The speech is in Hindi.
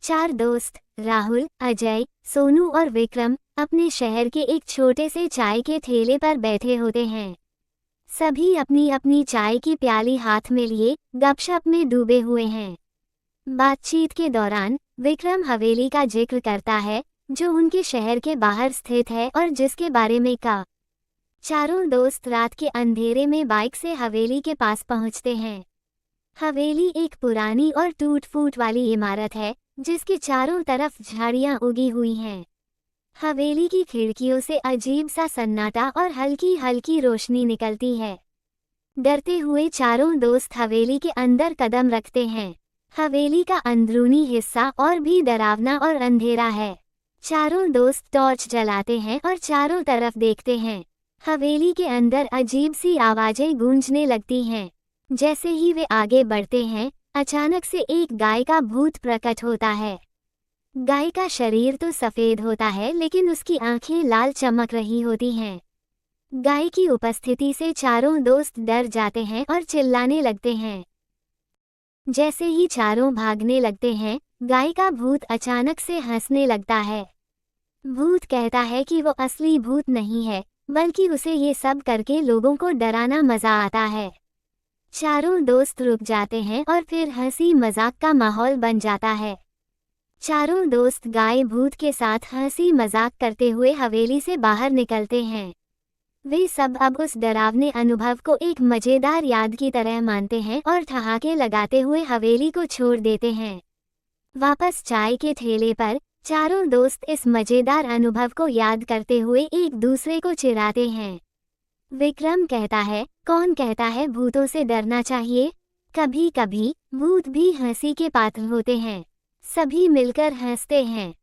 चार दोस्त राहुल, अजय, सोनू और विक्रम अपने शहर के एक छोटे से चाय के ठेले पर बैठे होते हैं। सभी अपनी अपनी चाय की प्याली हाथ में लिए गपशप में डूबे हुए हैं। बातचीत के दौरान विक्रम हवेली का जिक्र करता है जो उनके शहर के बाहर स्थित है और जिसके बारे में का चारों दोस्त रात के अंधेरे में बाइक से हवेली के पास पहुंचते हैं। हवेली एक पुरानी और टूट फूट वाली इमारत है जिसके चारों तरफ झाड़ियां उगी हुई हैं। हवेली की खिड़कियों से अजीब सा सन्नाटा और हल्की हल्की रोशनी निकलती है। डरते हुए चारों दोस्त हवेली के अंदर कदम रखते हैं। हवेली का अंदरूनी हिस्सा और भी डरावना और अंधेरा है। चारों दोस्त टॉर्च जलाते हैं और चारों तरफ देखते हैं। हवेली के अंदर अजीब सी आवाजें गूंजने लगती हैं। जैसे ही वे आगे बढ़ते हैं, अचानक से एक गाय का भूत प्रकट होता है। गाय का शरीर तो सफेद होता है लेकिन उसकी आंखें लाल चमक रही होती हैं। गाय की उपस्थिति से चारों दोस्त डर जाते हैं और चिल्लाने लगते हैं। जैसे ही चारों भागने लगते हैं, गाय का भूत अचानक से हंसने लगता है। भूत कहता है कि वो असली भूत नहीं है, बल्कि उसे ये सब करके लोगों को डराना मजा आता है। चारों दोस्त रुक जाते हैं और फिर हंसी मजाक का माहौल बन जाता है। चारों दोस्त गाय भूत के साथ हंसी मजाक करते हुए हवेली से बाहर निकलते हैं। वे सब अब उस डरावने अनुभव को एक मजेदार याद की तरह मानते हैं और ठहाके लगाते हुए हवेली को छोड़ देते हैं। वापस चाय के ठेले पर चारों दोस्त इस मजेदार अनुभव को याद करते हुए एक दूसरे को चिढ़ाते हैं। विक्रम कहता है, कौन कहता है भूतों से डरना चाहिए? कभी कभी भूत भी हंसी के पात्र होते हैं। सभी मिलकर हंसते हैं।